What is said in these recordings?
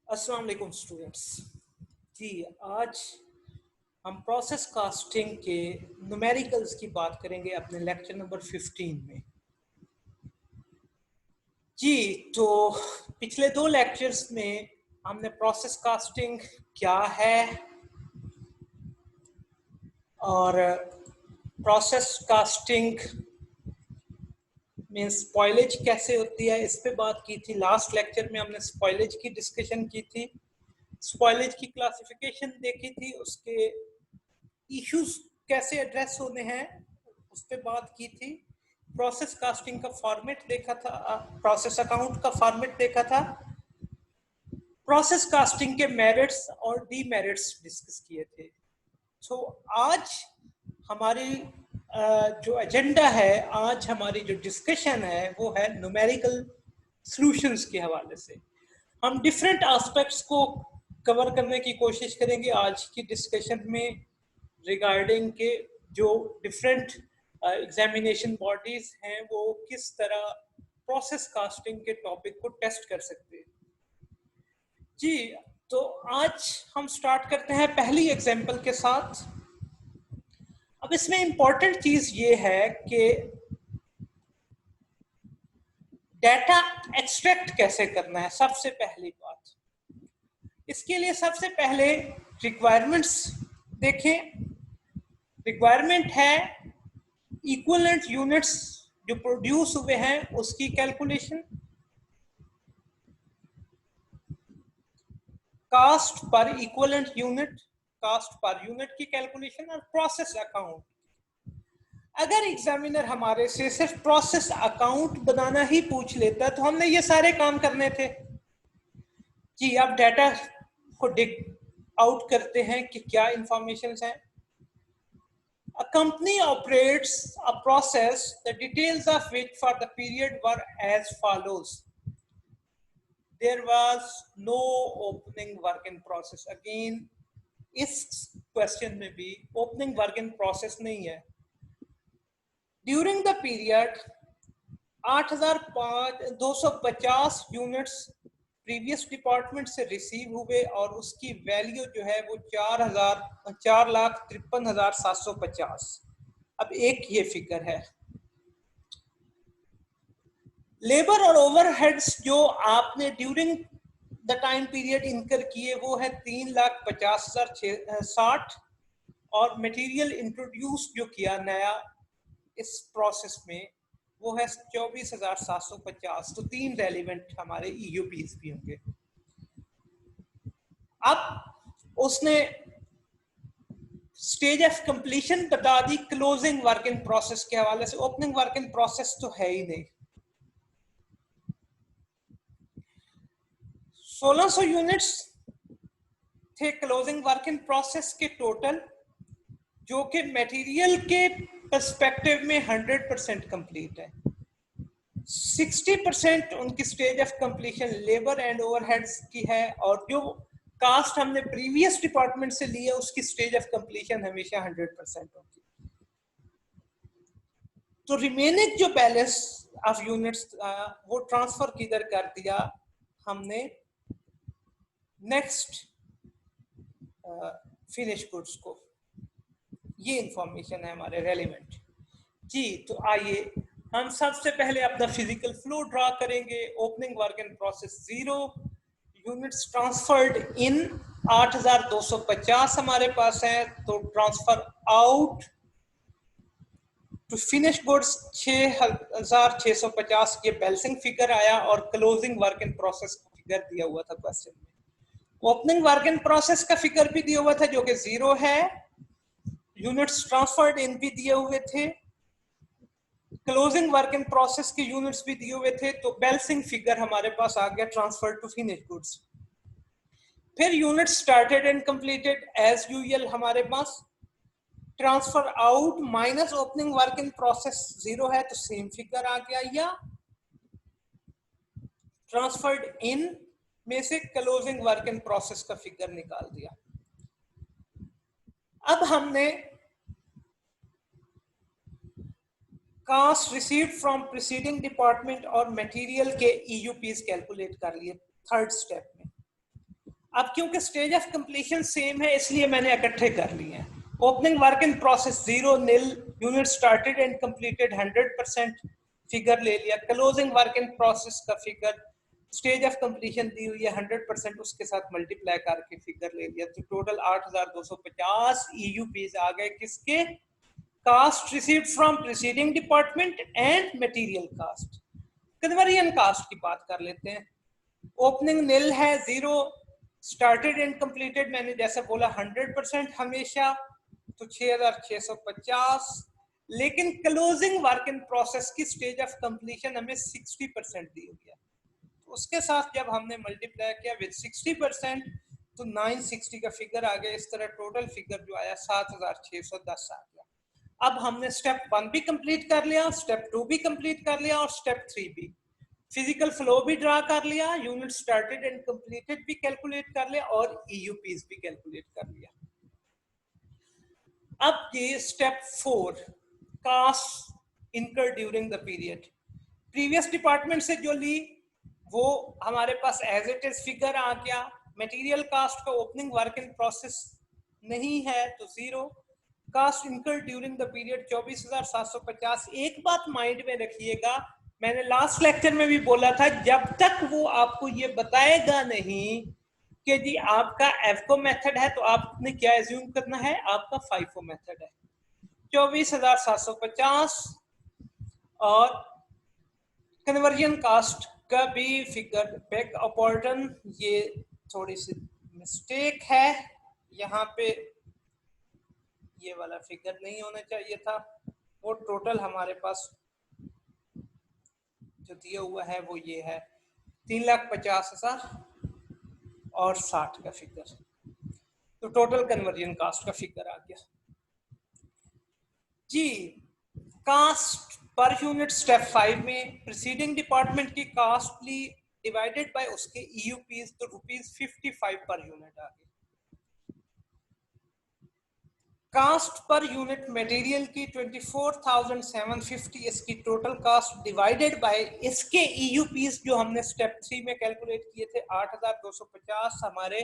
अस्सलाम वालेकुम स्टूडेंट्स जी। आज हम प्रोसेस कास्टिंग के न्यूमेरिकल्स की बात करेंगे अपने लेक्चर नंबर 15 में। जी तो पिछले दो लेक्चर्स में हमने प्रोसेस कास्टिंग क्या है और प्रोसेस कास्टिंग में स्पॉइलेज कैसे होती है इस पे बात की थी। लास्ट लेक्चर में हमने स्पॉइलेज की डिस्कशन की थी, स्पॉइलेज की क्लासिफिकेशन देखी थी, उसके इश्यूज कैसे एड्रेस होने हैं उस पर बात की थी। प्रोसेस कास्टिंग का फॉर्मेट देखा था, प्रोसेस अकाउंट का फॉर्मेट देखा था, प्रोसेस कास्टिंग के मेरिट्स और डीमेरिट्स डिस्कस किए थे। तो आज हमारी जो एजेंडा है, आज हमारी जो डिस्कशन है वो है न्यूमेरिकल सॉल्यूशंस के हवाले से। हम डिफरेंट एस्पेक्ट्स को कवर करने की कोशिश करेंगे आज की डिस्कशन में रिगार्डिंग के जो डिफरेंट एग्जामिनेशन बॉडीज हैं वो किस तरह प्रोसेस कास्टिंग के टॉपिक को टेस्ट कर सकते हैं। जी तो आज हम स्टार्ट करते हैं पहली एग्जांपल के साथ। अब इसमें इंपॉर्टेंट चीज ये है कि डाटा एक्सट्रैक्ट कैसे करना है। सबसे पहली बात, इसके लिए सबसे पहले रिक्वायरमेंट्स देखें। रिक्वायरमेंट है इक्विवेलेंट यूनिट्स जो प्रोड्यूस हुए हैं उसकी calculation, cost per equivalent unit, cost per unit की कैलकुलेशन और प्रोसेस अकाउंट। अगर एग्जामिनर हमारे से सिर्फ प्रोसेस अकाउंट बनाना ही पूछ लेता तो हमने ये सारे काम करने थे। जी अब डाटा को डिग आउट करते हैं कि क्या इंफॉर्मेशन है। A company operates a process, the details of which for the period were as follows. There was no opening work in process. Again, इस क्वेश्चन में भी ओपनिंग वर्क इन प्रोसेस नहीं है। During the period 8,250 units previous department से receive हुए और उसकी value जो है वो 4,53,750। अब एक ये फिगर है। लेबर और ओवरहेड्स जो आपने ड्यूरिंग द टाइम पीरियड इनकर किए वो है 3,50,060 और मटेरियल इंट्रोड्यूस जो किया नया इस प्रोसेस में वो है 24,750। तो तीन रेलिवेंट हमारे ईयूपीस भी होंगे। अब उसने स्टेज ऑफ कंप्लीशन बता दी क्लोजिंग वर्क इन प्रोसेस के हवाले से। ओपनिंग वर्क इन प्रोसेस तो है ही नहीं। 1600 यूनिट्स थे क्लोजिंग वर्क इन प्रोसेस के टोटल, जो कि मटेरियल के पर्सपेक्टिव में 100% कंप्लीट है। 60% उनकी stage of completion labour and overheads की है और जो कास्ट हमने प्रीवियस डिपार्टमेंट से लिया उसकी स्टेज ऑफ कंप्लीशन हमेशा 100% होगी। तो रिमेनिंग जो बैलेंस ऑफ यूनिट्स वो ट्रांसफर किधर कर दिया हमने, नेक्स्ट फिनिश गुड्स को। ये इंफॉर्मेशन है हमारे रेलिवेंट। जी तो आइए हम सबसे पहले अपना फिजिकल फ्लो ड्रा करेंगे। Opening work in process 0, units transferred in 8,250 हमारे पास है, तो transfer out to finish goods 6,650 ये बैलेंसिंग फिगर आया और क्लोजिंग वर्क इन प्रोसेस का फिगर दिया हुआ था क्वेश्चन में। ओपनिंग वर्क इन प्रोसेस का फिगर भी दिया हुआ था जो कि 0 है, यूनिट्स ट्रांसफर्ड इन भी दिए हुए थे, क्लोजिंग वर्क इन प्रोसेस के यूनिट्स भी दिए हुए थे। तो बैलेंसिंग फिगर हमारे पास आ गया ट्रांसफर टू फिनिश गुड्स। फिर unit started and completed as usual हमारे पास transfer out minus opening work in process 0 है तो सेम फिगर आ गया, या ट्रांसफर्ड इन में से क्लोजिंग वर्क इन प्रोसेस का फिगर निकाल दिया। अब हमने cost received from preceding department और मटेरियल के ईयूपीस कैलकुलेट कर लिए थर्ड स्टेप में। अब क्योंकि स्टेज ऑफ कंप्लीशन सेम है इसलिए मैंने इकट्ठे कर लिए हैं। Opening work in process 0 nil, unit started and completed 100% figure ले लिया। क्लोजिंग वर्क इन प्रोसेस का फिगर स्टेज ऑफ कंप्लीशन दी हुई है 100%, उसके साथ मल्टीप्लाई करके फिगर ले लिया, तो टोटल 8250 ईयूपीज आ गए। किसके? Cost received from preceding department and material cost. Conversion cost की बात कर लेते हैं। ओपनिंग निल है, 0, स्टार्टेड एंड कंप्लीटेड मैंने जैसे बोला 100% हमेशा, तो 6650, लेकिन क्लोजिंग वर्क इन प्रोसेस की स्टेज ऑफ कंप्लीशन हमें 60% दी हुई है, तो उसके साथ जब हमने मल्टीप्लाई किया विद 60% तो 960 का फिगर आ गया। इस तरह टोटल फिगर जो आया 7610 आ गया। अब हमने स्टेप 1 भी कंप्लीट कर लिया, स्टेप 2 भी कंप्लीट कर लिया और स्टेप 3 भी। फिजिकल फ्लो भी ड्रा कर लिया, यूनिट स्टार्टेड एंड कंप्लीटेड भी कैलकुलेट कर लिया और ईयूपीज भी कैलकुलेट कर लिया। अब ये स्टेप 4, कास्ट इनकर during the period. Previous department से जो ली वो हमारे पास एज इट इज फिगर आ गया। मटेरियल कास्ट का ओपनिंग वर्क इन प्रोसेस नहीं है तो 0। कास्ट इनकर ड्यूरिंग द पीरियड 24,750। एक बात माइंड में रखिएगा, मैंने लास्ट लेक्चर में भी बोला था, जब तक वो आपको ये बताएगा नहीं कि जी आपका एफको मेथड है तो आपने क्या एज्यूम करना है, आपका फाइफो मेथड है। 24,750 और कन्वर्जन कास्ट का भी फिगर बैक अपॉर्टन, ये थोड़ी सी मिस्टेक है, यहाँ पे ये वाला फिगर नहीं होना चाहिए था। वो टोटल हमारे पास जो दिया हुआ है वो ये है 3,50,000 और 60 का फिगर, तो टोटल कन्वर्जन कास्ट का फिगर आ गया जी। कास्ट पर यूनिट स्टेप 5 में प्रीसीडिंग डिपार्टमेंट की कास्ट ली डिवाइडेड बाय उसके ईयूपीज, तो ₹55 पर यूनिट आ गई। कास्ट पर यूनिट मटेरियल की 24,750, इसकी टोटल कास्ट डिवाइडेड बाय इसके ईयूपीज जो हमने स्टेप 3 में कैलकुलेट किए थे 8,250 हमारे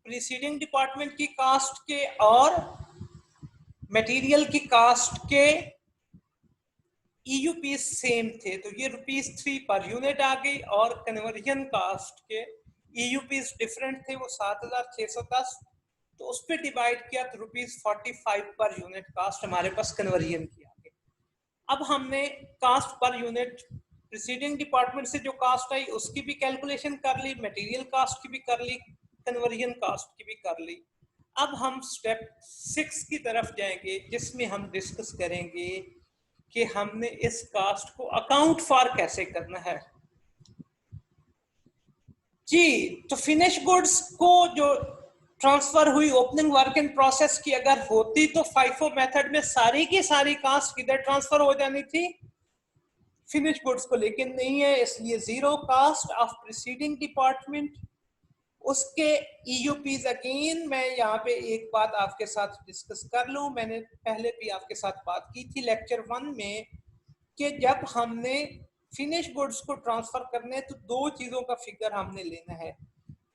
प्रीसीडिंग डिपार्टमेंट की कास्ट के और मटेरियल की कास्ट के ईयूपी सेम थे, तो ये ₹3 पर यूनिट आ गई। और कन्वर्जन कास्ट के ईयूपी डिफरेंट थे, वो 7,610, तो उस पर डिवाइड किया तो ₹45 पर यूनिट कास्ट हमारे पास कन्वर्जन की आ गई। अब हमने cast per unit preceding department से जो कास्ट आई उसकी भी कैलकुलेशन कर ली, मटेरियल कास्ट की भी कर ली, कन्वर्जन कास्ट की भी कर ली। अब हम स्टेप 6 की तरफ जाएंगे जिसमें हम डिस्कस करेंगे कि हमने इस कास्ट को अकाउंट फॉर कैसे करना है जी। तो फिनिश गुड्स को जो ट्रांसफर हुई ओपनिंग वर्क इन प्रोसेस की अगर होती तो फाइफो मेथड में सारी की सारी कास्ट किधर ट्रांसफर हो जानी थी, फिनिश गुड्स को, लेकिन नहीं है, इसलिए 0 कास्ट ऑफ प्रीसीडिंग डिपार्टमेंट। उसके ईयूपीज अगेन मैं यहाँ पे एक बात आपके साथ डिस्कस कर लूं, मैंने पहले भी आपके साथ बात की थी लेक्चर 1 में कि जब हमने फिनिश गुड्स को ट्रांसफर करने तो 2 चीजों का फिगर हमने लेना है।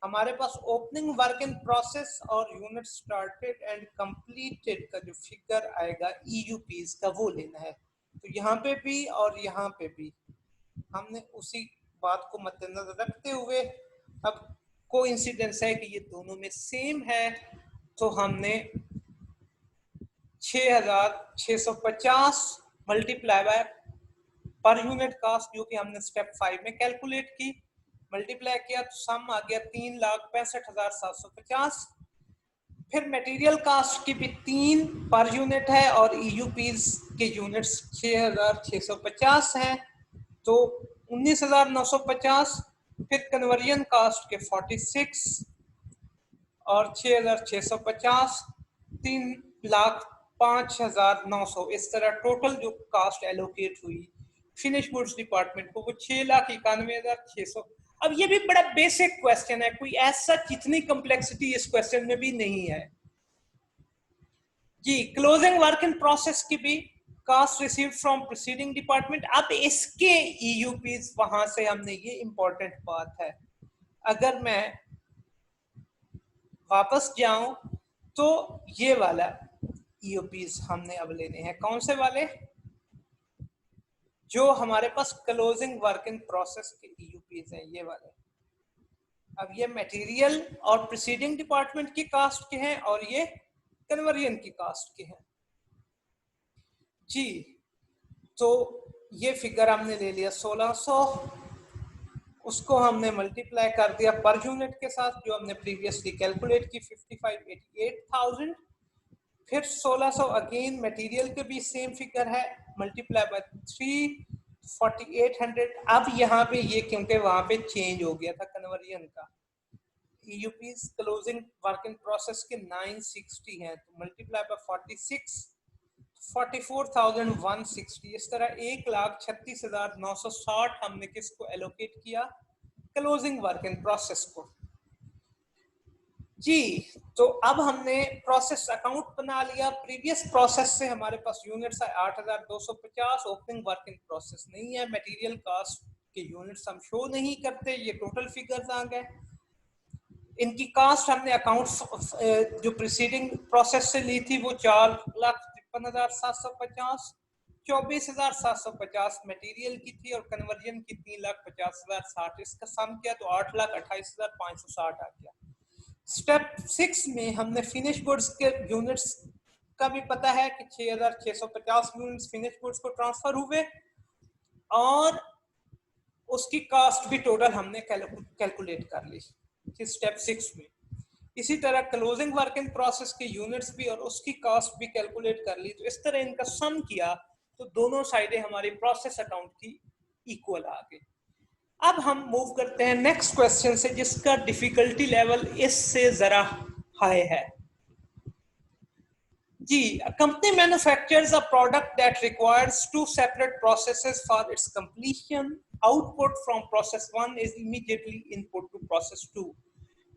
हमारे पास ओपनिंग वर्क इन प्रोसेस और यूनिट स्टार्टेड एंड कंप्लीटेड का जो फिगर आएगा ईयूपीज का वो लेना है। तो यहाँ पे भी और यहाँ पे भी हमने उसी बात को मद्देनजर रखते हुए, अब कोइंसिडेंस है कि ये दोनों में सेम है, तो हमने 6,650 multiply by per unit cost जो कि हमने स्टेप 5 में कैलकुलेट की, मल्टीप्लाई किया तो सम आ गया 3,65,750। फिर मटेरियल कास्ट की भी 3 पर यूनिट है और ईयूपीज के यूनिट्स 6,650 हैं, तो 19,950। फिर कन्वर्जन कास्ट के 46 और 6,650, 3,05,900, इस तरह टोटल जो कास्ट एलोकेट हुई फिनिश गुड्स डिपार्टमेंट को वो 6,91,600। अब ये भी बड़ा बेसिक क्वेश्चन है, कोई ऐसा इतनी कम्प्लेक्सिटी इस क्वेश्चन में भी नहीं है जी। क्लोजिंग वर्क इन प्रोसेस की भी cost received from preceding department. अब इसके ईयूपीज वहां से हमने, ये इंपॉर्टेंट बात है, अगर मैं वापस जाऊं तो ये वाला ईओपीज हमने अब लेने हैं। कौन से वाले? जो हमारे पास क्लोजिंग वर्क इन प्रोसेस के ईओपीज हैं, ये वाले। अब ये मटेरियल और प्रीसीडिंग डिपार्टमेंट की कास्ट के हैं और ये कन्वर्जन की कास्ट के हैं जी। तो ये फिगर हमने ले लिया 1600, उसको हमने मल्टीप्लाई कर दिया पर यूनिट के साथ जो हमने प्रीवियसली कैलकुलेट की 5588,000, फिर 1600 अगेन मटेरियल के भी सेम फिगर है, मल्टीप्लाई बाय 3 4800। अब यहाँ पे ये क्योंकि वहां पे चेंज हो गया था कन्वर्जन का, ईयूपीज क्लोजिंग वर्क इन प्रोसेस के 960 हैं, तो मल्टीप्लाई बाय 46 44,160। इस तरह 1,36,960 हमने किसको एलोकेट किया? क्लोजिंग वर्क इन प्रोसेस को जी। तो अब हमने प्रोसेस अकाउंट बना लिया। प्रीवियस प्रोसेस से हमारे पास यूनिट्स है 8,250। ओपनिंग वर्क इन प्रोसेस नहीं है, मटेरियल कास्ट के यूनिट्स हम शो नहीं करते, ये टोटल फिगर्स आ गए। इनकी कास्ट हमने अकाउंट जो प्रीसीडिंग प्रोसेस से ली थी वो 4,53,750, 24,750 मटेरियल की थी और कन्वर्जन की 3,50,060। इसका सम किया तो 8,28,560 आ गया। स्टेप 6 में हमने फिनिश गुड्स के यूनिट्स का भी पता है कि 6,650 यूनिट्स फिनिश गुड्स को ट्रांसफर हुए और उसकी कास्ट भी टोटल हमने कैलकुलेट कर ली स्टेप 6 में। इसी तरह क्लोजिंग वर्क इन प्रोसेस के यूनिट्स भी और उसकी कास्ट भी कैलकुलेट कर ली। तो इस तरह इनका सम किया तो दोनों साइडें हमारी प्रोसेस अकाउंट की इक्वल आ गई। अब हम मूव करते हैं नेक्स्ट क्वेश्चन से, जिसका डिफिकल्टी लेवल इससे जरा हाई है जी। A company manufactures a product that requires two separate processes for its completion. Output from process 1 is immediately input to process 2.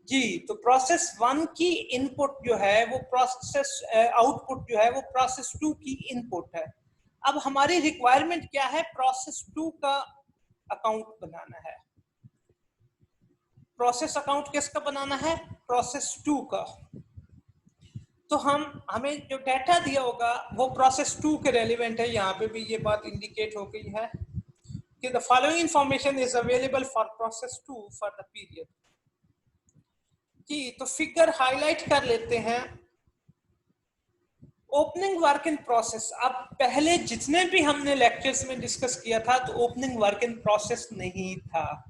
जी, तो प्रोसेस 1 की इनपुट जो है वो प्रोसेस आउटपुट जो है वो प्रोसेस 2 की इनपुट है। अब हमारी रिक्वायरमेंट क्या है? प्रोसेस 2 का अकाउंट बनाना है। प्रोसेस अकाउंट किसका बनाना है? प्रोसेस 2 का। तो हमें जो डाटा दिया होगा वो प्रोसेस 2 के रेलिवेंट है। यहाँ पे भी ये बात इंडिकेट हो गई है कि the following information is available for process 2 for the period जी। तो फिगर हाईलाइट कर लेते हैं। ओपनिंग वर्क इन प्रोसेस, अब पहले जितने भी हमने लेक्चर्स में डिस्कस किया था तो ओपनिंग वर्क इन प्रोसेस नहीं था।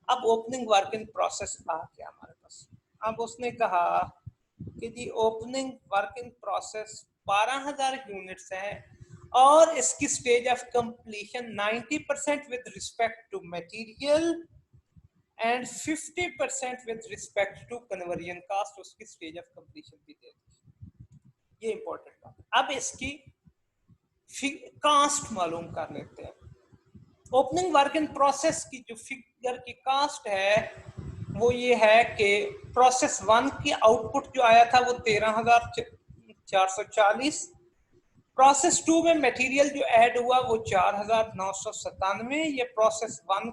अब ओपनिंग वर्क इन प्रोसेस आ गया हमारे पास। अब उसने कहा कि जी opening work in process 12,000 units है और इसकी stage of completion 90% with respect to material and 50% with respect to conversion cost. उसकी स्टेज ऑफ कंप्लीशन भी दे दी, ये इंपॉर्टेंट बात। अब इसकी कास्ट मालूम कर लेते हैं। ओपनिंग वर्क इन प्रोसेस की जो फिगर की कास्ट है वो ये है कि प्रोसेस 1 की आउटपुट जो आया था वो 13,440। प्रोसेस 2 में मटेरियल जो ऐड हुआ वो 4,997। ये प्रोसेस 1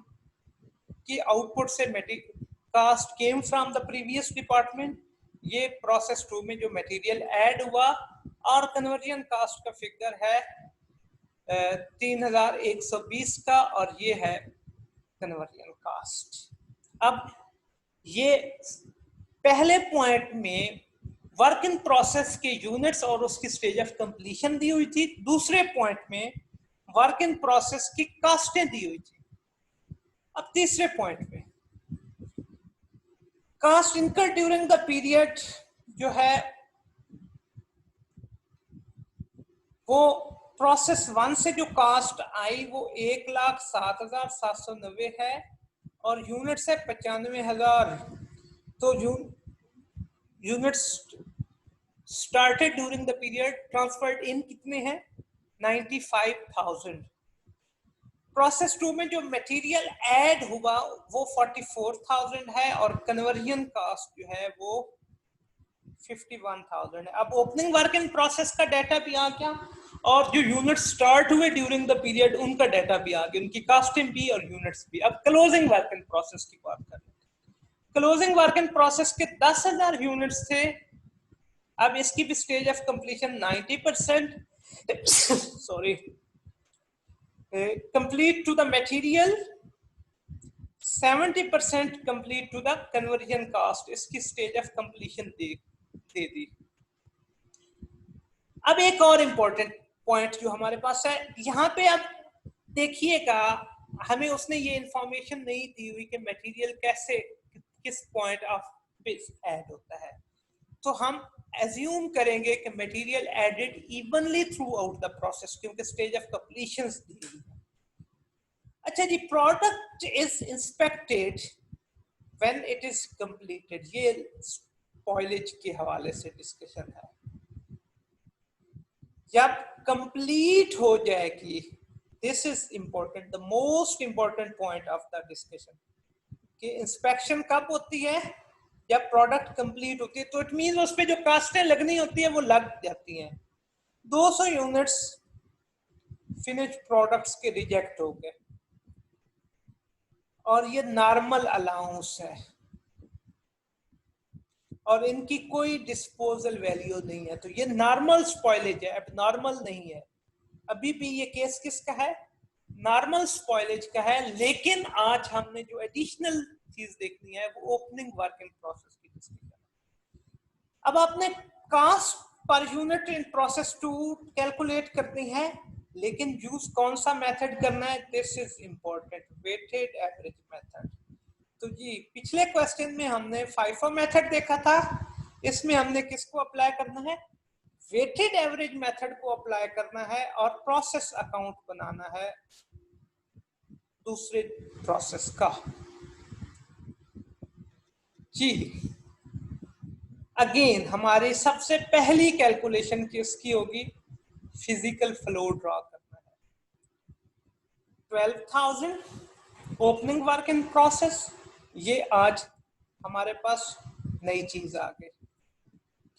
की आउटपुट से cost came from the previous department. ये प्रोसेस 2 में जो मटेरियल ऐड हुआ और कन्वर्जन कास्ट का फिगर है 3,120 का और ये है कन्वर्जन कास्ट। अब ये पहले पॉइंट में वर्क इन प्रोसेस के यूनिट्स और उसकी स्टेज ऑफ कंप्लीशन दी हुई थी। दूसरे पॉइंट में वर्क इन प्रोसेस की कास्टें दी हुई थी। अब तीसरे पॉइंट में cost incurred during the period जो है वो प्रोसेस 1 से जो कास्ट आई वो 1,07,790 है और यूनिट्स है 95,000। तो units started during the period transferred इन कितने हैं? 95,000। प्रोसेस 2 में जो मटेरियल ऐड हुआ वो 44,000 है और कन्वर्जन कास्ट जो है वो 51,000 है। अब ओपनिंग वर्क इन प्रोसेस का डाटा भी आ गया और जो यूनिट स्टार्ट हुए ड्यूरिंग द पीरियड उनका डाटा भी आ गया, उनकी कास्टिंग भी और यूनिट्स भी। अब क्लोजिंग वर्क इन प्रोसेस की बात करते हैं। क्लोजिंग वर्क इन प्रोसेस के 10,000 यूनिट्स थे, अब इसकी भी stage of completion 90% sorry complete to the material, 70% complete to the conversion cost, इसकी स्टेज ऑफ कंप्लीशन दे दी। अब एक और इंपॉर्टेंट पॉइंट जो हमारे पास है यहाँ पे, अब देखिएगा हमें उसने ये इंफॉर्मेशन नहीं दी हुई कि मटेरियल कैसे किस पॉइंट ऑफ बेस ऐड होता है, तो हम एज्यूम करेंगे कि material added evenly throughout the process, क्योंकि स्टेज ऑफ कंप्लीशन दी हुई है। अच्छा जी, product is inspected when it is completed, ये स्पॉइलेज के हवाले से डिस्कशन है। जब कंप्लीट हो जाएगी, this is important, the most important point of the discussion, कि इंस्पेक्शन कब होती है, जब प्रोडक्ट कंप्लीट होती है। तो इट मीन उस पे जो कास्टें लगनी होती है वो लग जाती हैं। 200 यूनिट्स फिनिश प्रोडक्ट्स के रिजेक्ट हो गए और ये नॉर्मल अलाउंस है और इनकी कोई डिस्पोजल वैल्यू नहीं है, तो ये नॉर्मल स्पॉइलेज है, अब नॉर्मल नहीं है। अभी भी ये केस किसका है, नॉर्मल स्पॉइलेज का है। लेकिन आज हमने जो एडिशनल चीज देखनी है वो ओपनिंग वर्क इन प्रोसेस की डिस्कशन है। अब आपने cast per unit in process 2 calculate करनी है, लेकिन यूज कौन सा मेथड करना है, this is important, weighted average method. तो जी पिछले क्वेश्चन में हमने FIFO मेथड देखा था, इसमें हमने किसको अप्लाई करना है, वेटेड एवरेज मेथड को अप्लाई करना है और प्रोसेस अकाउंट बनाना है दूसरे प्रोसेस का। जी अगेन हमारी सबसे पहली कैलकुलेशन किसकी होगी, फिजिकल फ्लो ड्रॉ करना है। 12,000 ओपनिंग वर्क इन प्रोसेस, ये आज हमारे पास नई चीज आ गई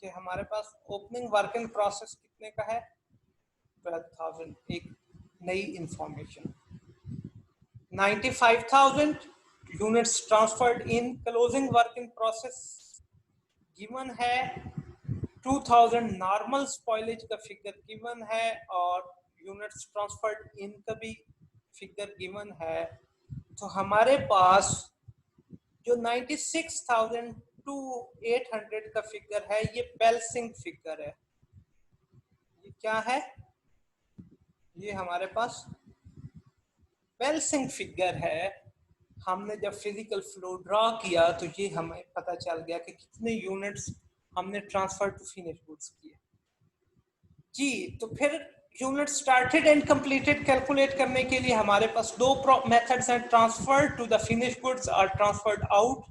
कि हमारे पास ओपनिंग वर्क इन प्रोसेस कितने का है, 12,000, एक नई information. 95,000 units transferred in closing work in process given है, 2,000 नॉर्मल स्पॉइलेज का फिगर गिवन है और यूनिट्स ट्रांसफर्ड इन का भी फिगर गिवन है। तो हमारे पास जो 96,800 का फिगर है ये बेल्सिंग फिगर है। ये क्या है, ये हमारे पास बेल्सिंग फिगर है। हमने जब फिजिकल फ्लो ड्रॉ किया तो ये हमें पता चल गया कि कितने यूनिट्स हमने ट्रांसफर टू फिनिश गुड्स किए। जी तो फिर unit started and completed calculate करने के लिए हमारे पास दो मेथड्स हैं, transfer to the finish goods और transferred out.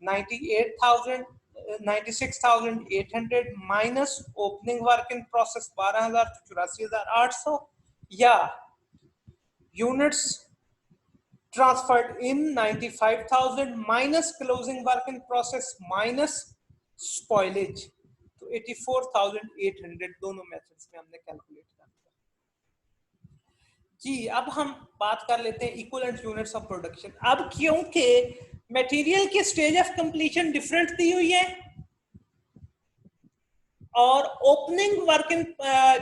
96,800 minus opening work in process 12,000 तो 84,800, या units transferred in 95,000 minus closing work in process minus spoilage, तो 84,800 दोनों मेथड्स में हमने कैलकुलेट कर दिया। जी अब हम बात कर लेते हैं इक्विवेलेंट यूनिट्स ऑफ प्रोडक्शन। अब क्योंकि मटेरियल की स्टेज ऑफ कंप्लीशन डिफरेंट दी हुई है और ओपनिंग वर्क इन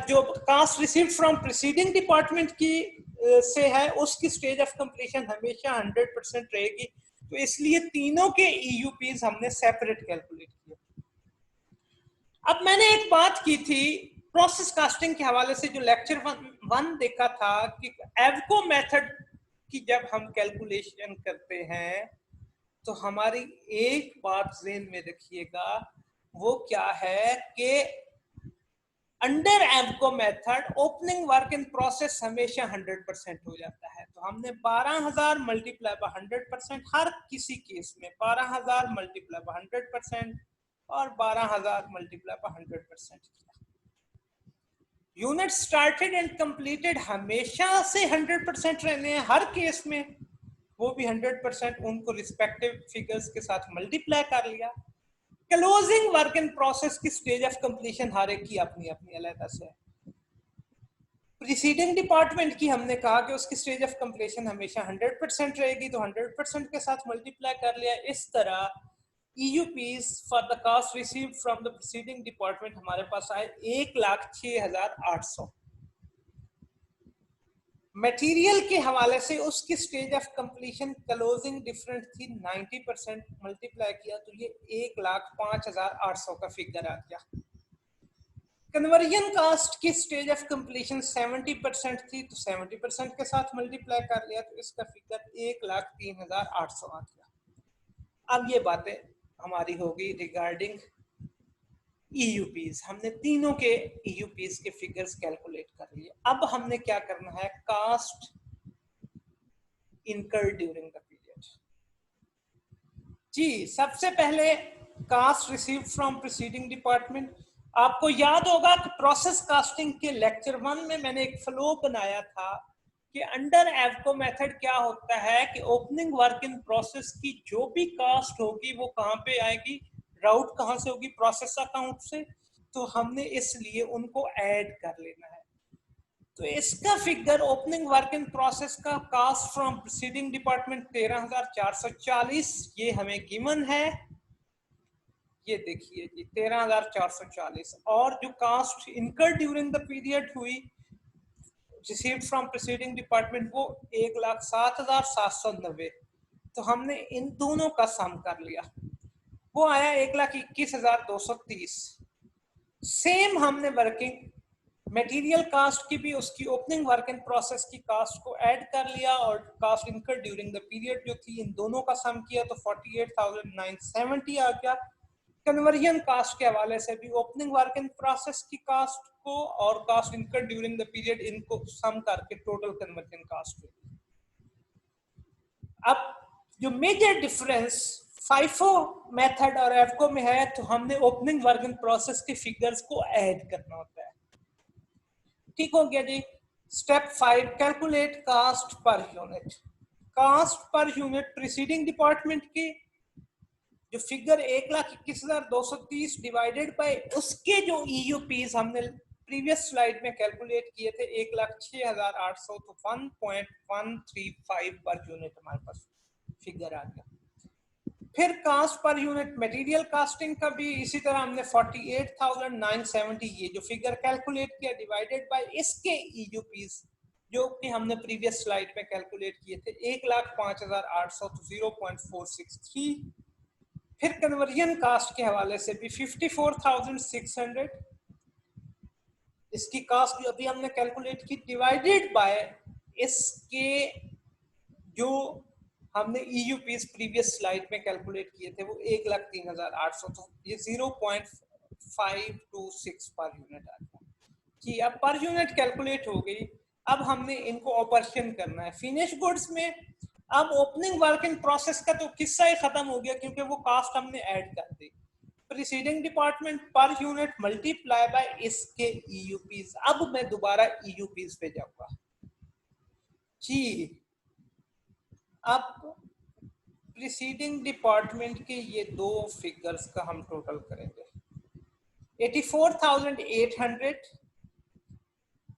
जो cost received from preceding department की से है उसकी स्टेज ऑफ कंप्लीशन हमेशा 100% रहेगी, तो इसलिए तीनों के EUPs हमने सेपरेट कैलकुलेट किए। अब मैंने एक बात की थी प्रोसेस कास्टिंग के हवाले से, जो लेक्चर 1 देखा था कि एवको मेथड की जब हम कैलकुलेशन करते हैं तो हमारी एक बात ज़हन में रखिएगा, वो क्या है कि under AVCO method opening work in process हमेशा 100% हो जाता है। तो हमने 12,000 मल्टीप्लाई बाय 100%, हर किसी केस में 12,000 मल्टीप्लाई बाय 100% और 12,000 मल्टीप्लाई बाय 100% किया। यूनिट स्टार्टेड एंड कंप्लीटेड हमेशा से 100% रहने हैं हर केस में, वो भी 100%, उनको रिस्पेक्टिव फिगर्स के साथ मल्टीप्लाई कर लिया। क्लोजिंग वर्क इन प्रोसेस की स्टेज ऑफ कंप्लीशन हर एक की अपनी अपनी अलग से है। प्रीसीडिंग डिपार्टमेंट की हमने कहा कि उसकी स्टेज ऑफ कंप्लीशन हमेशा 100% रहेगी, तो 100% के साथ मल्टीप्लाई कर लिया। इस तरह EUPs for the cost received from the preceding department हमारे पास आए 1,06,800। मटेरियल के हवाले से उसकी stage of completion closing difference थी 90%, मल्टीप्लाई किया तो ये 1,05,800 का फिगर आ गया। कन्वर्जन कास्ट की स्टेज ऑफ कंप्लीशन 70% थी, तो 70% के साथ मल्टीप्लाई कर लिया तो इसका फिगर 1,03,800 आ गया। अब ये बातें हमारी होगी रिगार्डिंग EUPs। हमने तीनों के EUPs के फिगर्स कैलकुलेट कर लिए। अब हमने क्या करना है, cost incurred during the period. जी सबसे पहले cost received from preceding department. आपको याद होगा कि प्रोसेस कास्टिंग के लेक्चर 1 में मैंने एक फ्लो बनाया था कि अंडर एवको मेथड क्या होता है कि ओपनिंग वर्क इन प्रोसेस की जो भी कास्ट होगी वो कहाँ पे आएगी, राउट कहाँ से होगी, प्रोसेस अकाउंट से। तो हमने इसलिए उनको ऐड कर लेना है। तो इसका figure opening work in process का कास्ट फ्रॉम प्रीसीडिंग डिपार्टमेंट 13,440 ये हमें गिवन है। ये देखिए जी 13,440। और जो cost incurred during the period हुई रिसीव्ड फ्रॉम प्रीसीडिंग डिपार्टमेंट वो 1,07,790। तो हमने इन दोनों का सम कर लिया, वो आया 1,21,230। सेम हमने वर्किंग मटेरियल कास्ट की भी उसकी ओपनिंग वर्क इन प्रोसेस की कास्ट को ऐड कर लिया और cost incurred during the period जो थी इन दोनों का सम किया तो 48,970 आ गया। कन्वर्जन कास्ट के हवाले से भी ओपनिंग वर्क इन प्रोसेस की कास्ट को और cost incurred during the period इनको सम करके टोटल कन्वर्जन कास्ट हुई। अब जो मेजर डिफरेंस फाइफो मेथड और एफको में है तो हमने ओपनिंग वर्क इन प्रोसेस के फिगर्स को ऐड करना होता है। ठीक हो गया जी। Step 5 calculate cost per unit. Cost per unit preceding department की जो फिगर 1,21,230 डिवाइडेड बाय उसके जो EUPs हमने प्रीवियस स्लाइड में कैलकुलेट किए थे 1,06,800, तो 1.135 पर यूनिट हमारे पास फिगर आ गया। फिर cast per unit material casting का भी इसी तरह हमने 48,970 ये जो फिगर कैलकुलेट किया डिवाइडेड बाय इसके EUPs जो कि हमने प्रीवियस स्लाइड में कैलकुलेट किए थे 1,05,800, तो 0.463। फिर कन्वर्जन कास्ट के हवाले से भी 54,600 इसकी कास्ट अभी हमने कैलकुलेट की डिवाइडेड बाय इसके जो हमने EUPs प्रीवियस स्लाइड में कैलकुलेट किए थे वो 1,03,800, तो ये 0.526 पर यूनिट आ गया कि अब पर यूनिट कैलकुलेट हो गई। अब हमने इनको ऑपरेशन करना है फिनिश गुड्स में। अब ओपनिंग वर्क इन प्रोसेस का तो किस्सा ही खत्म हो गया क्योंकि वो कास्ट हमने ऐड कर दी। Preceding department per unit multiply by इसके EUPs। अब मैं दोबारा EUPs पे जाऊंगा जी। अब प्रीसीडिंग डिपार्टमेंट के ये दो फिगर्स का हम टोटल करेंगे 84,800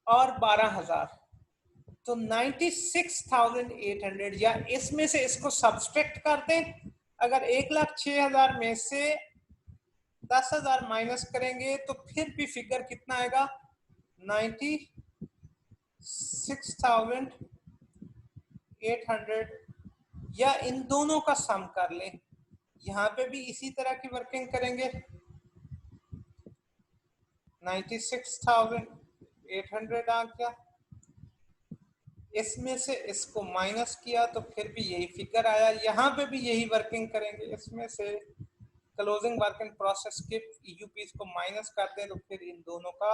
और 12,000, तो 96,800 या इसमें से इसको सब्सट्रैक्ट कर दें। अगर 1,06,000 में से 10,000 माइनस करेंगे तो फिर भी फिगर कितना आएगा 96,800, या इन दोनों का सम कर लें। यहाँ पे भी इसी तरह की वर्किंग करेंगे 96,800 आ गया, इसमें से इसको माइनस किया तो फिर भी यही फिगर आया। यहाँ पे भी यही वर्किंग करेंगे, इसमें से क्लोजिंग वर्क इन प्रोसेस के EUPs को माइनस कर दें तो फिर इन दोनों का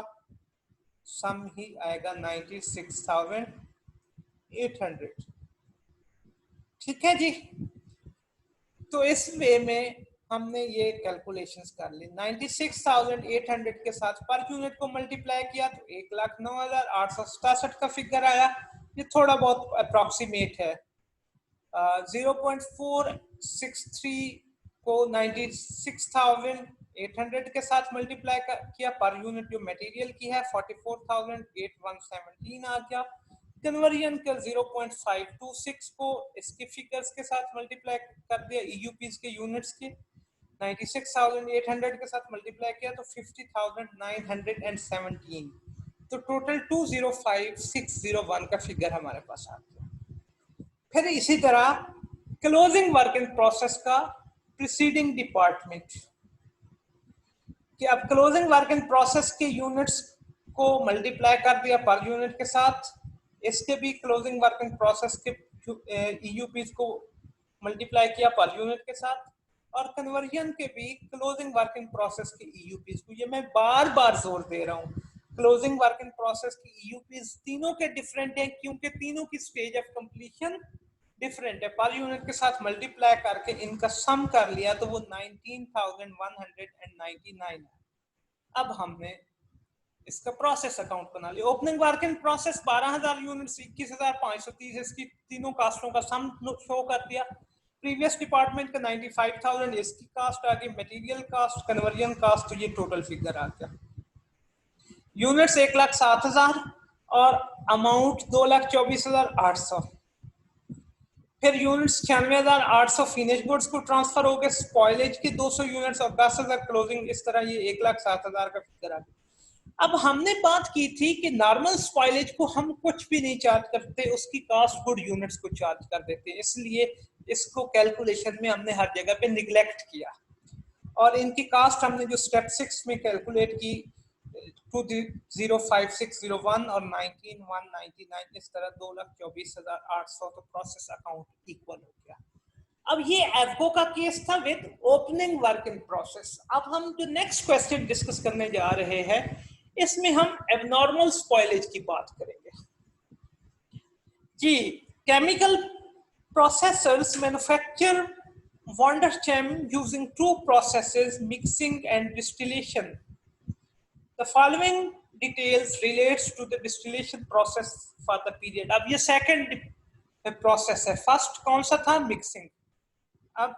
सम ही आएगा 96,800। ठीक है जी। तो इस वे में हमने ये कैलकुलेशंस कर ली। 96,800 के साथ पर यूनिट को मल्टीप्लाई किया तो 1,09,867 का फिगर आया। ये थोड़ा बहुत अप्रॉक्सीमेट है। 0.463 को 96,800 800 के साथ मल्टीप्लाई किया, पर यूनिट जो मटेरियल की है 44,817 आ गया। कन्वर्जन का 0.526 को इसके फिगर्स के साथ मल्टीप्लाई कर दिया, ईयूपीज के यूनिट्स के 96,800 के साथ मल्टीप्लाई किया तो 50,917, तो टोटल 205,601 का फिगर हमारे पास आ गया। फिर इसी तरह क्लोजिंग वर्क इन प्रोसेस का प्रीसीडिंग डिपार्टमेंट, कि अब क्लोजिंग वर्क इन प्रोसेस के यूनिट्स को मल्टीप्लाई कर दिया पर यूनिट के साथ, इसके भी क्लोजिंग वर्क इन प्रोसेस के ईयूपीज को मल्टीप्लाई किया पर यूनिट के साथ, और कन्वर्जन के भी क्लोजिंग वर्क इन प्रोसेस के ईयूपीज को, ये मैं बार बार जोर दे रहा हूँ, क्लोजिंग वर्क इन प्रोसेस की ईयूपीज तीनों के डिफरेंट हैं, क्योंकि तीनों की स्टेज ऑफ कंप्लीशन डिफरेंट है। पर यूनिट के साथ मल्टीप्लाई करके इनका सम कर लिया तो वो 19,199 है। अब हमने इसका प्रोसेस अकाउंट बना लिया। Opening work in process 12,000 units 21,530, इसकी तीनों कास्टों का सम शो कर दिया। प्रीवियस डिपार्टमेंट का 95,000, इसकी कास्ट आ गई, मटेरियल कास्ट, कन्वर्जन कास्ट, तो ये टोटल फिगर आ गया। यूनिट्स 1,07,000 और अमाउंट 2,24,800। फिर यूनिट्स 96,800 फिनिश गुड्स को ट्रांसफर हो गए, स्पॉइलेज के 200 यूनिट्स और 10,000 क्लोजिंग, इस तरह ये 1,07,000 का फिगर आ गया। अब हमने बात की थी कि नॉर्मल स्पॉइलेज को हम कुछ भी नहीं चार्ज करते, उसकी कास्ट गुड यूनिट्स को चार्ज कर देते हैं, इसलिए इसको कैलकुलेशन में हमने हर जगह पे निगलेक्ट किया, और इनकी कास्ट हमने जो स्टेप 6 में कैलकुलेट की 2,056,01 और 19,199, इस तरह 2,24,800, तो प्रोसेस अकाउंट इक्वल हो गया। अब ये एवको का केस था with opening work in process. अब हम जो नेक्स्ट क्वेश्चन डिस्कस करने जा रहे हैं, इसमें हम एबनॉर्मल स्पॉइलेज की बात करेंगे। जी, chemical processors manufacture Wunderchem using two processes, mixing and distillation. The following details relates to the distillation process for the period. अब ये second process है, first कौन सा था? Mixing. अब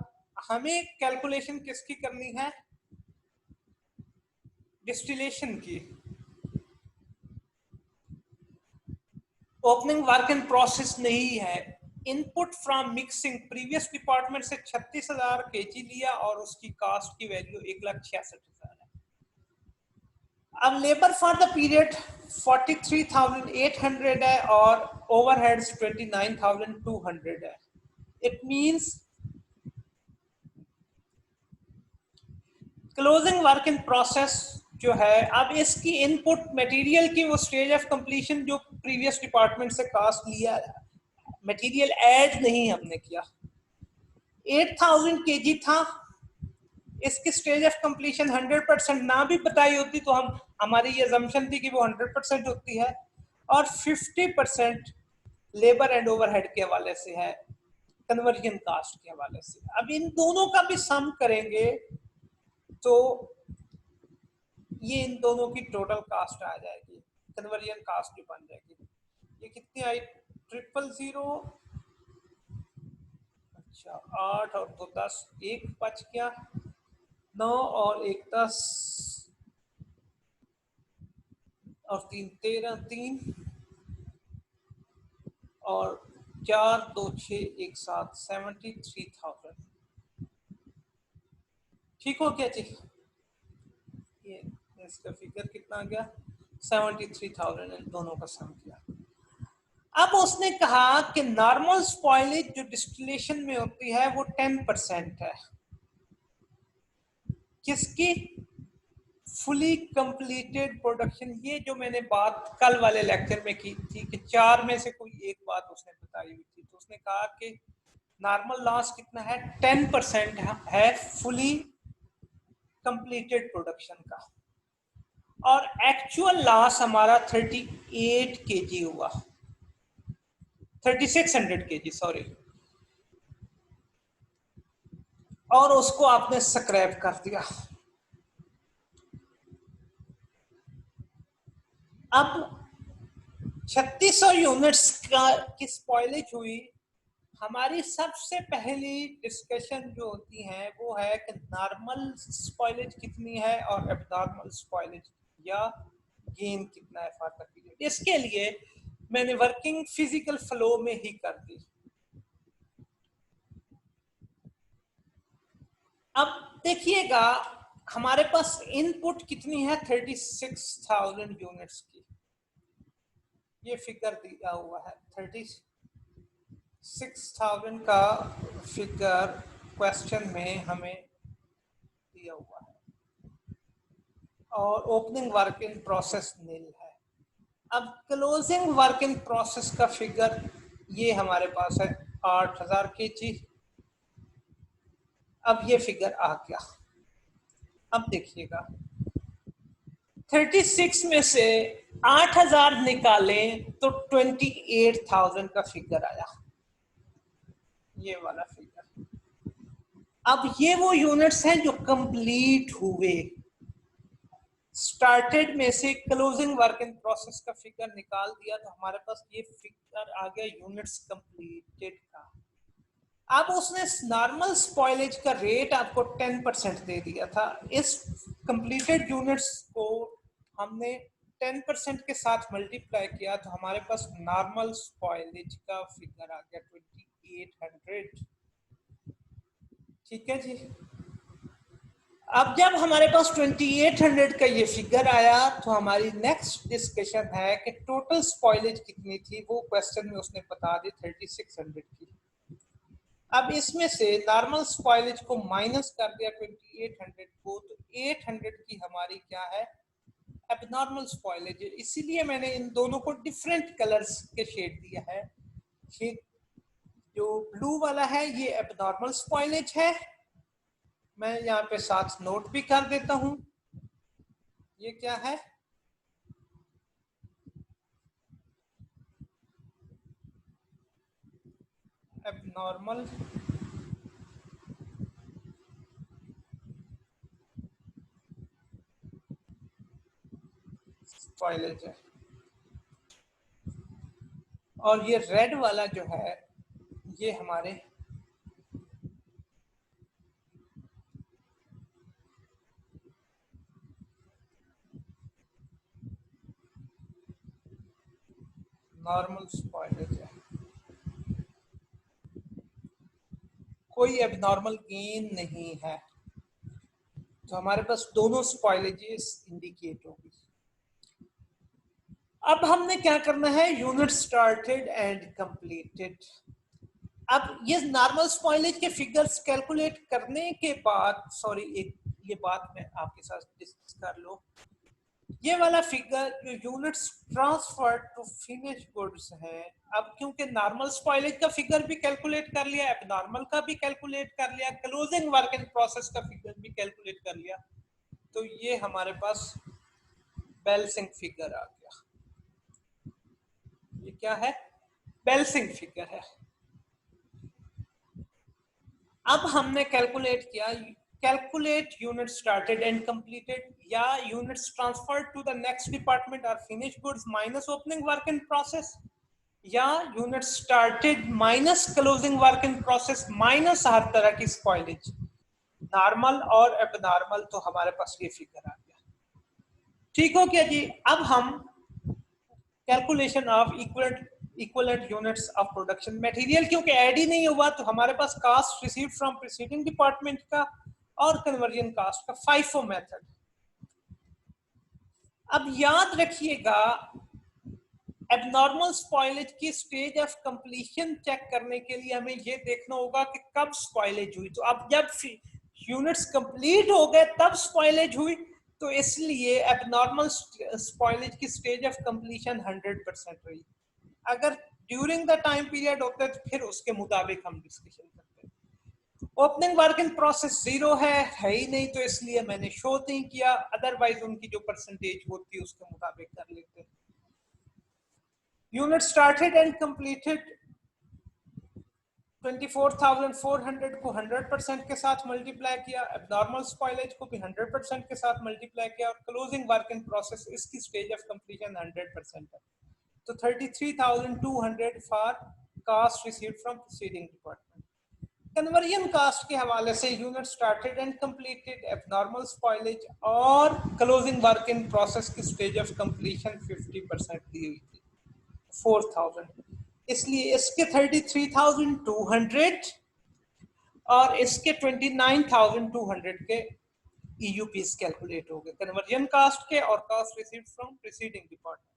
हमें कैलकुलेशन किसकी करनी है? डिस्टिलेशन की। ओपनिंग वर्क इन प्रोसेस नहीं है। Input from mixing previous department से 36,000 केजी लिया और उसकी कास्ट की वैल्यू 1,66,000 है। अब लेबर फॉर द पीरियड 43,800 है और ओवरहेड्स 29,200 है। It means closing work in process जो है, अब इसकी इनपुट मटेरियल की वो स्टेज ऑफ कंप्लीशन जो प्रीवियस डिपार्टमेंट से कास्ट लिया, मटेरियल ऐड नहीं हमने किया, 8,000 केजी था, इसकी स्टेज ऑफ कंप्लीशन 100% ना भी बताई होती तो हमारी ये अजम्पशन थी कि वो 100% होती है, और 50% लेबर एंड ओवरहेड के हवाले से है, कन्वर्जन कास्ट के हवाले से। अब इन दोनों का भी सम करेंगे तो ये इन दोनों की टोटल कास्ट आ जाएगी, कन्वर्जन कास्ट भी बन जाएगी। ये कितनी आई? 000, अच्छा 8 और 2 10, 1 बच गया, 9 और 1 10 और 3 13, 3 और 4 2 6 1 7, 73,000। ठीक हो गया जी? ये इसका फिगर कितना आ गया? 73,000, इन दोनों का सम किया। अब उसने कहा कि नॉर्मल स्पॉइलेज जो डिस्टिलेशन में होती है वो 10% है। किसकी? Fully completed production. ये जो मैंने बात कल वाले लेक्चर में की थी कि 4 में से कोई एक बात उसने बताई हुई थी, तो उसने कहा कि नॉर्मल लॉस कितना है? 10% है फुली कंप्लीटेड प्रोडक्शन का, और एक्चुअल लॉस हमारा 38 केजी हुआ, 3600 केजी सॉरी, और उसको आपने स्क्रैप कर दिया। अब 3600 यूनिट्स की स्पॉइलेज हुई, हमारी सबसे पहली डिस्कशन जो होती है वो है कि नॉर्मल स्पॉइलेज कितनी है और एब्नॉर्मल स्पॉइलेज या गेन कितना है फॉर द पीरियड। इसके लिए मैंने वर्किंग फिजिकल फ्लो में ही कर दी। अब देखिएगा हमारे पास इनपुट कितनी है 36,000 यूनिट्स की, ये फिगर दिया हुआ है 36,000 का फिगर क्वेश्चन में हमें दिया हुआ है और ओपनिंग वर्क इन प्रोसेस नील है। अब क्लोजिंग वर्क इन प्रोसेस का फिगर ये हमारे पास है 8,000 kg। अब ये फिगर आ गया। अब देखिएगा 36 में से 8,000 निकालें तो 28,000 का फिगर आया, ये वाला फिगर। अब ये वो यूनिट्स हैं जो कंप्लीट हुए। स्टार्टेड में से क्लोजिंग वर्क इन प्रोसेस का फिगर निकाल दिया तो हमारे पास ये फिगर आ गया यूनिट्स कंप्लीटेड का। अब उसने नॉर्मल स्पॉइलेज का रेट आपको 10% दे दिया था। इस कंप्लीटेड यूनिट्स को हमने 10% के साथ मल्टीप्लाई किया तो हमारे पास नॉर्मल स्पॉइलेज का फिगर आ गया 2800। ठीक है जी। अब जब हमारे पास 2800 का ये फिगर आया तो हमारी नेक्स्ट डिस्कशन है कि टोटल स्पॉइलेज कितनी थी। वो क्वेश्चन में उसने बता दी 3600 की। अब इसमें से नॉर्मल स्पॉइलेज को माइनस कर दिया 2800 को, तो 800 की हमारी क्या है एबनॉर्मल स्पॉइलेज। इसीलिए मैंने इन दोनों को डिफरेंट कलर्स के शेड दिया है। ये जो ब्लू वाला है ये एबनॉर्मल स्पॉइलेज है, मैं यहाँ पे साथ नोट भी कर देता हूं। ये क्या है एबनॉर्मल स्पॉइलेज है। और ये रेड वाला जो है ये हमारे नॉर्मल स्पॉइलेज है। कोई एबनॉर्मल गेन नहीं है, तो हमारे पास दोनों स्पॉइलेजेस इंडिकेट होगी। अब हमने क्या करना है यूनिट स्टार्टेड एंड कंप्लीटेड। अब ये नॉर्मल स्पॉइलेज के फिगर्स कैलकुलेट करने के बाद, सॉरी एक ये बात मैं आपके साथ डिस्कस कर लो। ये वाला फिगर जो units transfer to finish goods है, अब क्योंकि नॉर्मल स्पॉइलेज का फिगर भी कैलकुलेट कर लिया, एबनॉर्मल का भी कैलकुलेट कर लिया, क्लोजिंग वर्क इन प्रोसेस का फिगर भी कैलकुलेट कर लिया, तो ये हमारे पास बेल्सिंग फिगर आ गया। ये क्या है बेल्सिंग फिगर है। अब हमने कैलकुलेट किया calculate unit started and completed या units transferred to the next department और finish goods minus opening work in process, या unit started minus closing work in process minus हर तरह की स्पॉइलेज नॉर्मल और एबनॉर्मल। तो हमारे पास ये फिगर आ गया। ठीक हो क्या जी। अब हम calculation of equivalent units of production material क्योंकि ऐड ही नहीं हुआ तो हमारे पास cost received from preceding department का और कन्वर्जन कास्ट का FIFO मेथड। अब याद रखिएगा एबनॉर्मल स्पॉइलेज की स्टेज ऑफ कंप्लीशन चेक करने के लिए हमें यह देखना होगा कि कब स्पॉइलेज हुई। तो अब जब यूनिट्स कंप्लीट हो गए तब स्पॉइलेज हुई, तो इसलिए एबनॉर्मल स्पॉइलेज की स्टेज ऑफ कंप्लीशन 100% रही। अगर ड्यूरिंग द टाइम पीरियड होता है तो फिर उसके मुताबिक हम डिस्कशन करते हैं। ओपनिंग वर्क इन प्रोसेस 0 है ही नहीं, तो इसलिए मैंने शो नहीं किया, अदरवाइज उनकी जो परसेंटेज होती है उसके मुताबिक कर लेते हैं। यूनिट स्टार्टेड एंड कंप्लीटेड 24,400 को 100% के साथ मल्टीप्लाई किया, एबनॉर्मल स्पॉइलेज को भी 100% के साथ मल्टीप्लाई किया, और क्लोजिंग वर्क इन प्रोसेस इसकी स्टेज ऑफ कंप्लीशन 100% है, तो 33,200 for cost received from preceding department. Conversion cost के हवाले से unit started and completed, abnormal spoilage और क्लोजिंग वर्क इन प्रोसेस की स्टेज ऑफ कंप्लीशन 50% दी हुई थी 4000, इसलिए इसके 33,200 और इसके 29,200 के EUPs कैलकुलेट हो गए कन्वर्जन कास्ट के और cost received from preceding department.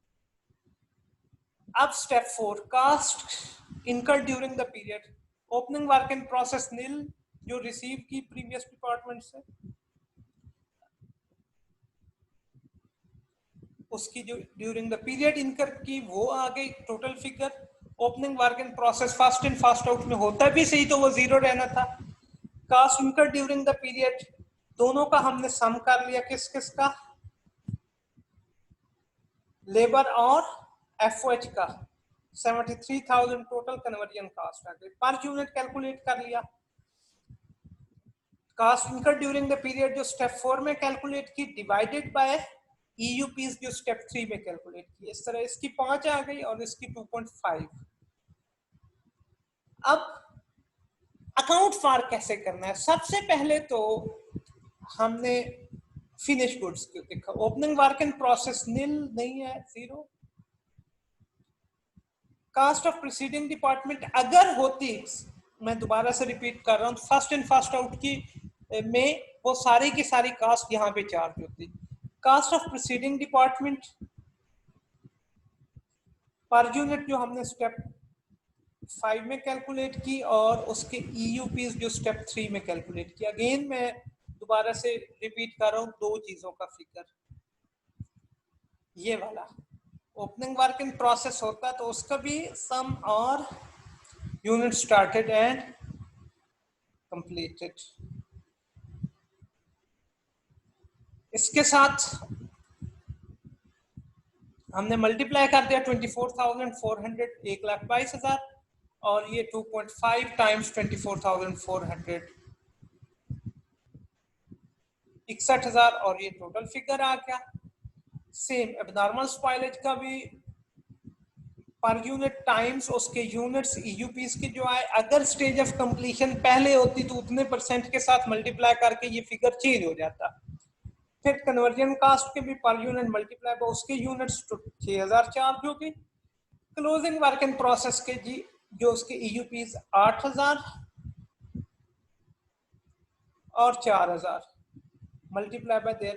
अब step 4, cost incurred during the period, opening work in process nil जो रिसीव की प्रीवियस डिपार्टमेंट से, उसकी जो ड्यूरिंग द पीरियड इनकर की वो आ गई total figure. Opening work in process first in first out में होता भी सही तो वो 0 रहना था। कास्ट इनकर ड्यूरिंग द पीरियड, दोनों का हमने सम कर लिया, किस किस का, लेबर और FOH का, 73,000 टोटल कन्वर्जन कास्ट आ गई। पर यूनिट कैलकुलेट कर लिया। कास्ट इनकर ड्यूरिंग द पीरियड जो स्टेप 4 में कैलकुलेट की डिवाइडेड बाय EUPs जो स्टेप 3 में कैलकुलेट की, इस तरह इसकी 5 आ गई और इसकी 2.5। अब अकाउंट फॉर कैसे करना है, सबसे पहले तो हमने फिनिश गुड्स को देखा, ओपनिंग वर्क इन प्रोसेस नील नहीं है 0, कास्ट ऑफ प्रीसीडिंग डिपार्टमेंट अगर होती, मैं दोबारा से रिपीट कर रहा हूँ, फर्स्ट इन फर्स्ट आउट की में वो सारी की सारी कास्ट यहाँ पे चार्ज होती। Cost of preceding department per unit जो हमने स्टेप 5 में कैलकुलेट की और उसके EUPs जो स्टेप 3 में कैलकुलेट किया। अगेन मैं दोबारा से रिपीट कर रहा हूँ, दो चीजों का फिगर, ये वाला ओपनिंग वर्क इन प्रोसेस होता तो उसका भी सम और यूनिट स्टार्टेड एंड कंप्लीटेड, इसके साथ हमने मल्टीप्लाई कर दिया 24,400 1,22,000 और ये 2.5 टाइम्स 24,400 61,000 और ये टोटल फिगर आ गया। सेम एबनॉर्मल स्पॉइलेज का भी पर यूनिट टाइम्स उसके यूनिट्स EUPs के जो आए, अगर स्टेज ऑफ कंप्लीशन पहले होती तो उतने परसेंट के साथ मल्टीप्लाई करके ये फिगर चेंज हो जाता। फिर कन्वर्जन कास्ट के भी पर यूनिट मल्टीप्लाई पर उसके यूनिट्स 6,000 चार्ज हो गई। क्लोजिंग वर्क इन प्रोसेस के जी जो उसके EUPs 8,000 और 4,000 multiply by their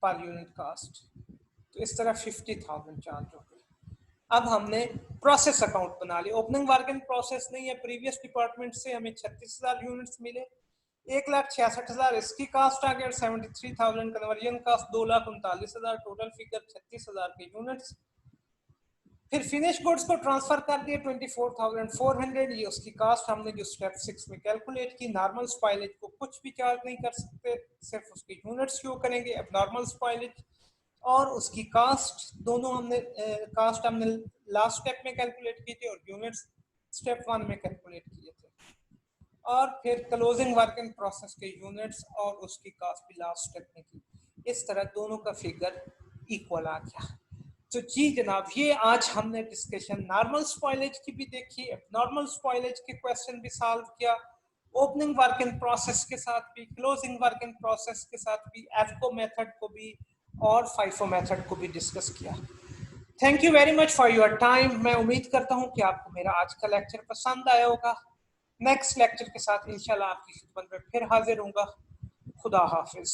per unit cost, तो इस तरह 50,000 चार्ज हो गई। अब हमने प्रोसेस अकाउंट बना लिया। ओपनिंग वर्क इन प्रोसेस नहीं है, प्रीवियस डिपार्टमेंट से हमें 36,000 यूनिट्स मिले, 1,66,000 इसकी कास्ट आ गई और 73,000 कन्वर्जन कास्ट 2,39,000 टोटल फिगर 36,000 के यूनिट्स। फिर फिनिश गुड्स को ट्रांसफर कर दिए 24,400, ये उसकी कास्ट हमने जो स्टेप 6 में कैलकुलेट की। नॉर्मल स्पॉइलेज को कुछ भी चार्ज नहीं कर सकते, सिर्फ उसके यूनिट्स शो करेंगे। एबनॉर्मल स्पॉइलेज और उसकी कास्ट दोनों हमने कास्ट हमने लास्ट स्टेप में कैलकुलेट की थी और यूनिट्स स्टेप 1 में कैलकुलेट किए थे। और फिर क्लोजिंग वर्क इन प्रोसेस के यूनिट्स और उसकी कास्ट भी लास्ट स्टेप में की। इस तरह दोनों का फिगर इक्वल आ गया। तो जी जनाब, ये आज हमने डिस्कशन नॉर्मल स्पॉइलेज की भी देखी, नॉर्मल स्पॉइलेज के क्वेश्चन भी सॉल्व किया, ओपनिंग वर्क इन प्रोसेस के साथ भी, क्लोजिंग वर्क इन प्रोसेस के साथ भी, एफको मेथड को भी और फाइफो मेथड को भी डिस्कस किया। Thank you very much for your time. मैं उम्मीद करता हूँ कि आपको मेरा आज का लेक्चर पसंद आया होगा। नेक्स्ट लेक्चर के साथ इंशाल्लाह आपकी खिदमत में फिर हाजिर होऊंगा। खुदा हाफिज।